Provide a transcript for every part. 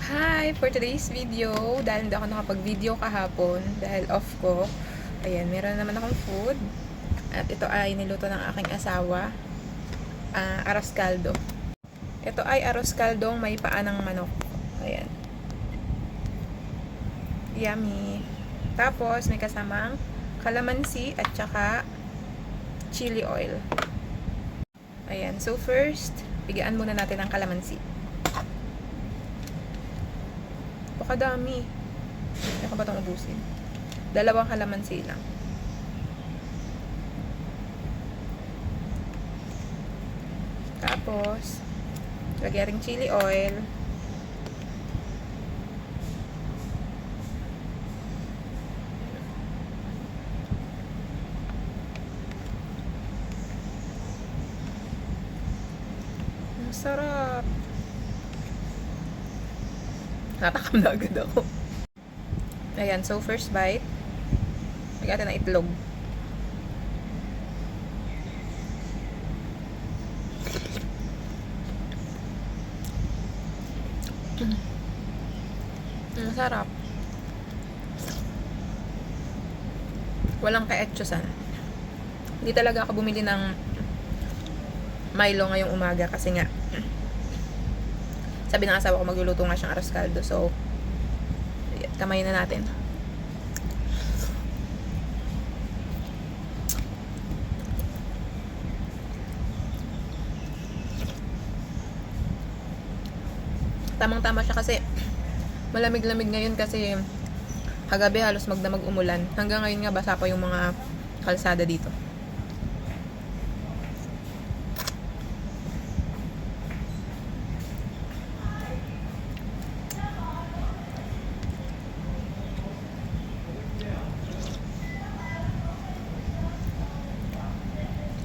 Hi! For today's video, dahil hindi ako nakapag-video kahapon, dahil off ko, ayan, meron naman akong food. At ito ay niluto ng aking asawa, arroz caldo. Ito ay arroz caldong may paa ng manok. Ayan. Yummy! Tapos, may kasamang kalamansi at saka chili oil. Ayan. So, first, bigyan muna natin ang kalamansi. Kadami. Kaya ka ba itong ubusin? 2 kalamansi lang. Tapos, lagyan ring chili oil. Ang sarap. Natakam na agad ako. Ayan, so first bite. Lagyan natin ng itlog. Ang sarap. Walang kaetsusan. Hindi talaga ako bumili ng Milo ngayong umaga kasi nga sabi ng asawa ko magluluto nga siyang arroz caldo. So, kamay na natin. Tamang-tama siya kasi malamig-lamig ngayon kasi kagabi halos magdamag umulan. Hanggang ngayon nga basa pa yung mga kalsada dito.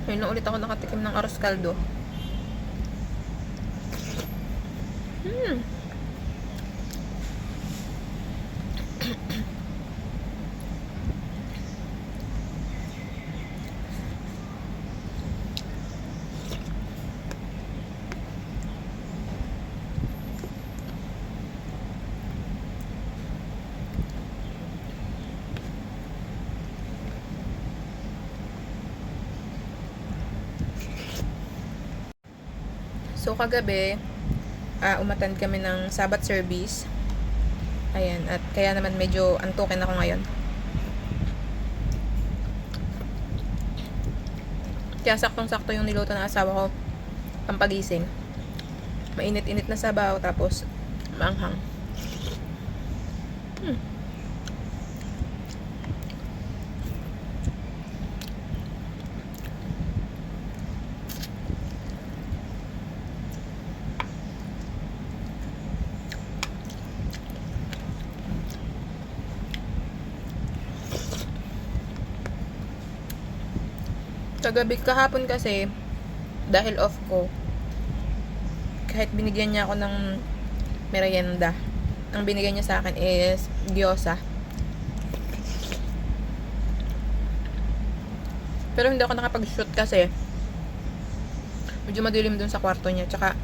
Ngayon na ulit ako nakatikim ng arroz caldo. So, kagabi, umatan kami ng Sabbath service. Ayan, at kaya naman medyo antukin ako ngayon. Kaya saktong-sakto yung niluto ng asawa ko pampagising. Mainit-init na sabaw, tapos maanghang. Kagabi kahapon kasi dahil off ko, kahit binigyan niya ako ng merienda, ang binigyan niya sa akin is gyoza. Pero hindi ako nakapag-shoot kasi medyo madilim dun sa kwarto niya. Tsaka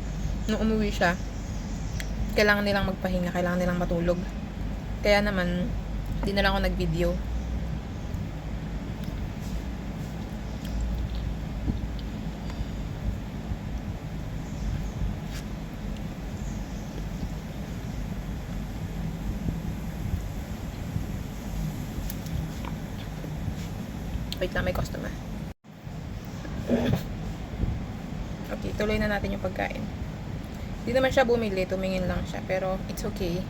nung umuwi siya, kailangan nilang magpahinga, kailangan nilang matulog. Kaya naman hindi na lang ako nag-video. Wait lang, may customer. Okay, tuloy na natin yung pagkain. Hindi naman siya bumili, tumingin lang siya. Pero, it's okay.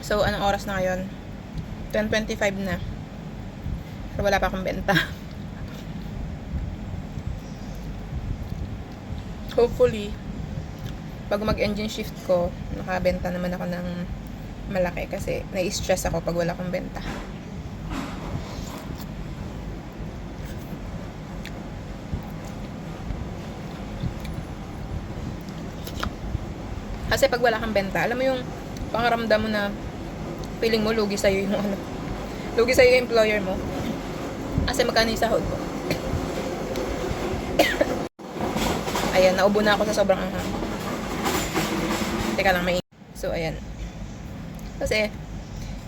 So, anong oras na ngayon? 10:25 na. Pero wala pa akong benta. Hopefully, bago mag-engine shift ko, nakabenta naman ako ng malaki kasi nai-stress ako pag wala akong benta. Kasi pag wala kang benta, alam mo yung pangaramdam mo na feeling mo lugi sa'yo yung lugi sa'yo yung employer mo. Kasi magkano yung sahod ko. Ayan, naubo na ako sa sobrang anghang. Teka lang, may... So, ayan. Kasi,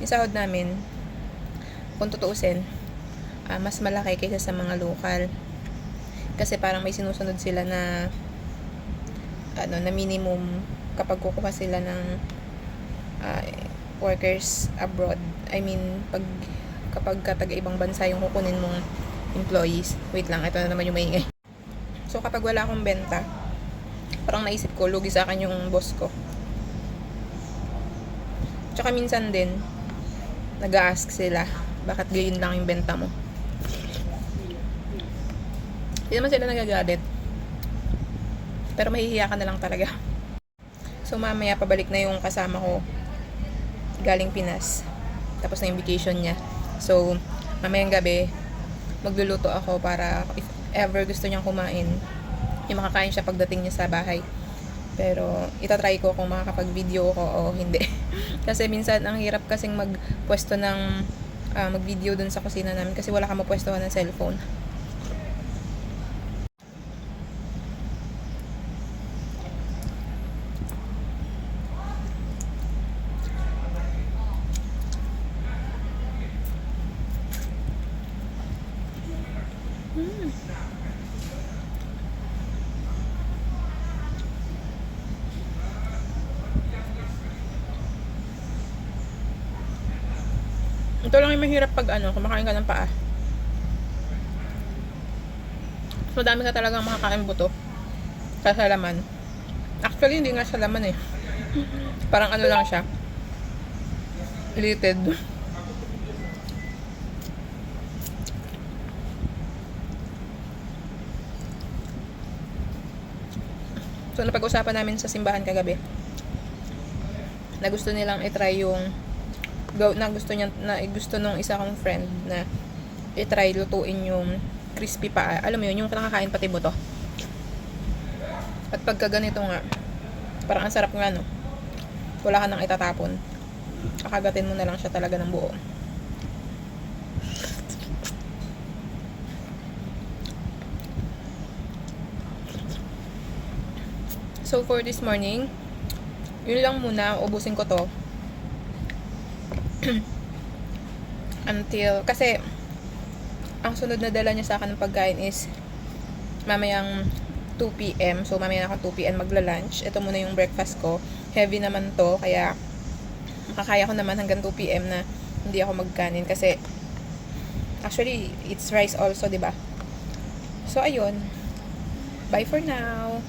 yung sahod namin, kung tutuusin, mas malaki kaysa sa mga local. Kasi parang may sinusunod sila na na minimum kapag kukuha sila ng workers abroad. I mean, kapag taga-ibang bansa yung kukunin mong employees. Wait lang, ito na naman yung maingay. So, kapag wala akong benta, parang naisip ko, lugi sa akin yung boss ko. Tsaka minsan din, nag-a-ask sila, bakit gayon lang yung benta mo? Hindi naman sila nagagalit. Pero mahihiya ka na lang talaga. So, mamaya pabalik na yung kasama ko galing Pinas. Tapos na yung vacation niya. So, mamayang gabi, magluluto ako para if ever gusto niyang kumain, yung makakain siya pagdating niya sa bahay. Pero, itatry ko kung makakapag-video ko o hindi. Kasi minsan, ang hirap kasing magpwesto ng mag-video dun sa kusina namin kasi wala kang mapwestohan ng cellphone. Ito lang yung mahirap pag kumakain ka ng paa. So, dami ka talagang makakain buto sa laman. Actually, hindi nga sa laman eh. Parang lang siya. Related. So, napag-usapan namin sa simbahan kagabi na gusto nilang i-try yung gusto nung isa kong friend na i-try lutuin yung crispy pa. Alam mo yun, yung nakakain pati buto. At pagka ganito nga, parang ang sarap nga, no? Wala ka nang itatapon. Kakagatin mo na lang siya talaga ng buo. So, for this morning, yun lang muna. Ubusin ko to. Kasi ang sunod na dala niya sa akin ng pagkain is mamayang 2 p.m. So, mamaya na ako 2 p.m. magla-lunch. Ito muna yung breakfast ko. Heavy naman to, kaya makakaya ko naman hanggang 2 p.m. na hindi ako magkanin. Kasi, actually, it's rice also, diba? So, ayun. Bye for now.